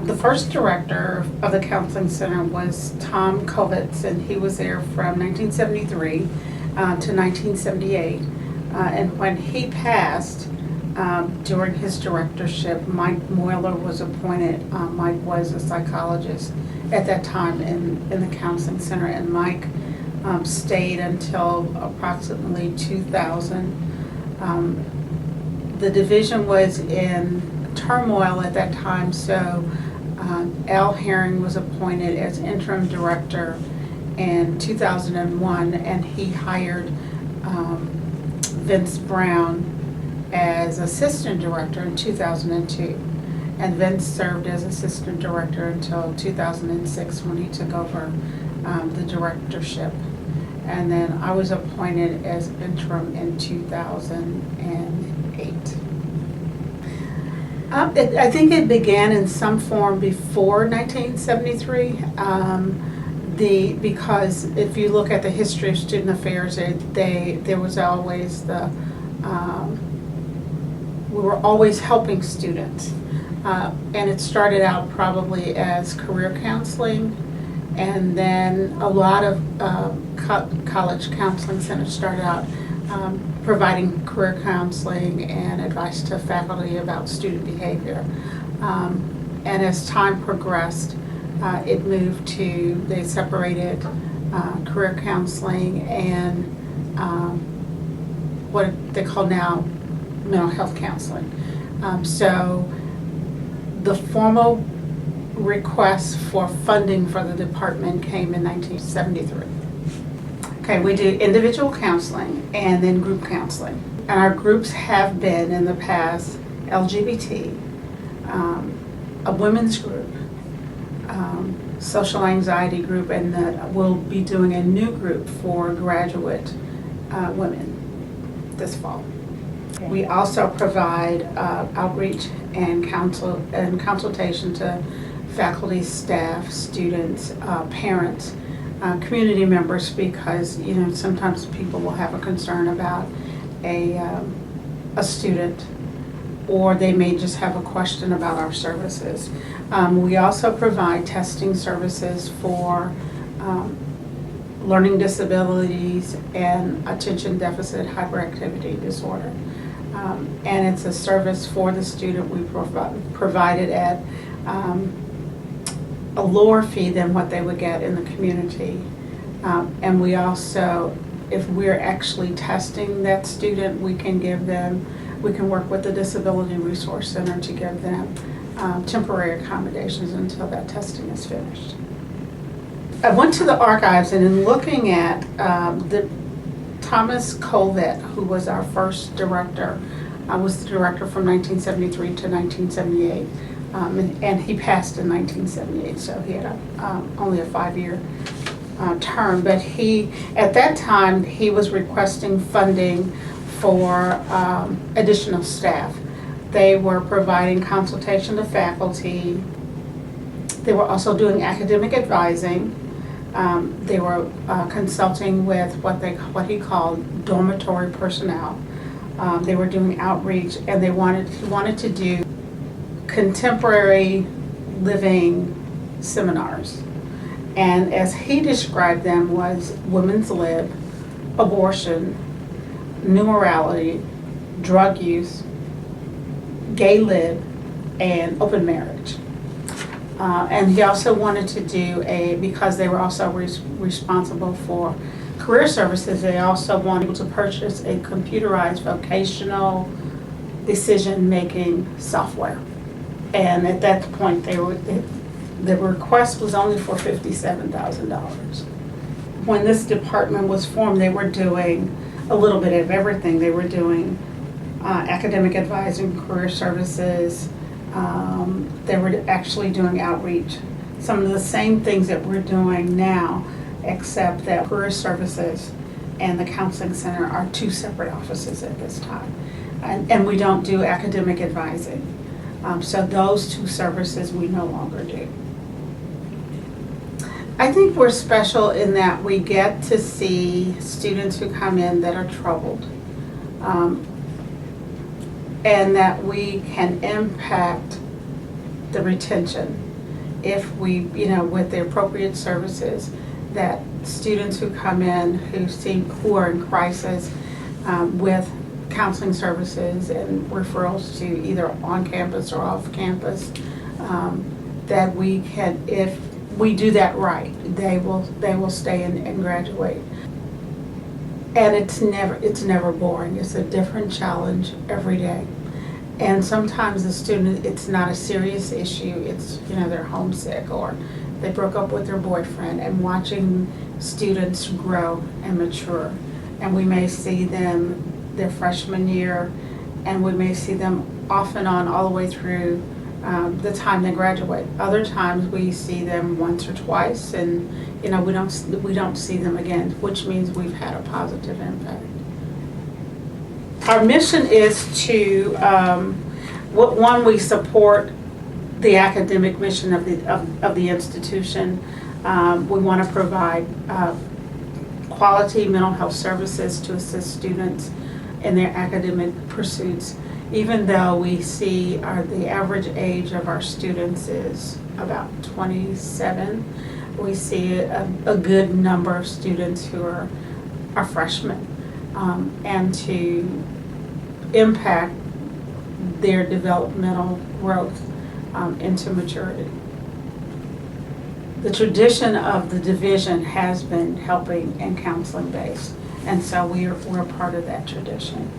The first director of the counseling center was Tom Kovitz, and he was there from 1973 to 1978. And when he passed, during his directorship, Mike Moyler was appointed. Mike was a psychologist at that time in the counseling center, and Mike stayed until approximately 2000. The division was in turmoil at that time, so Al Herring was appointed as interim director in 2001, and he hired Vince Brown as assistant director in 2002. And Vince served as assistant director until 2006 when he took over the directorship. And then I was appointed as interim in 2008. I think it began in some form before 1973. Because if you look at the history of student affairs, there was always we were always helping students. And it started out probably as career counseling, and then a lot of college counseling centers started out providing career counseling and advice to faculty about student behavior. And as time progressed, it moved to, they separated career counseling and what they call now mental health counseling. So the formal request for funding for the department came in 1973. Okay, we do individual counseling and then group counseling. And our groups have been in the past LGBT, a women's group, social anxiety group, and we'll be doing a new group for graduate women this fall. Okay. We also provide outreach and consultation to faculty, staff, students, parents, community members, because sometimes people will have a concern about a student, or they may just have a question about our services. We also provide testing services for learning disabilities and attention deficit hyperactivity disorder. And it's a service for the student. We provide it at a lower fee than what they would get in the community. And we also, if we're actually testing that student, we can work with the Disability Resource Center to give them temporary accommodations until that testing is finished. I went to the archives, and in looking at the Thomas Colvett, who was our first director, was the director from 1973 to 1978, and he passed in 1978, so he had only a 5-year term. But at that time, he was requesting funding for additional staff. They were providing consultation to faculty. They were also doing academic advising. They were consulting with what he called dormitory personnel. They were doing outreach, and he wanted to do contemporary living seminars. And as he described them, was women's lib, abortion, new morality, drug use, gay lib, and open marriage. And he also wanted to do because they were also responsible for career services, they also wanted to purchase a computerized vocational decision-making software. And at that point, the request was only for $57,000. When this department was formed, they were doing a little bit of everything. They were doing academic advising, career services. They were actually doing outreach. Some of the same things that we're doing now, except that career services and the counseling center are two separate offices at this time. And we don't do academic advising. So those two services we no longer do. I think we're special in that we get to see students who come in that are troubled, and that we can impact the retention if we, with the appropriate services, that students who come in who are in crisis, with counseling services and referrals to either on campus or off campus, that we can, if we do that right, they will stay and graduate. And it's never boring. It's a different challenge every day. And sometimes the student, it's not a serious issue. It's, they're homesick or they broke up with their boyfriend, and watching students grow and mature. And we may see them their freshman year, and we may see them off and on all the way through the time they graduate. Other times we see them once or twice, and we don't see them again, which means we've had a positive impact. Our mission is to we support the academic mission of the institution. We want to provide quality mental health services to assist students in their academic pursuits. Even though we see the average age of our students is about 27, we see a good number of students who are freshmen, and to impact their developmental growth into maturity. The tradition of the division has been helping and counseling based, and so we're part of that tradition.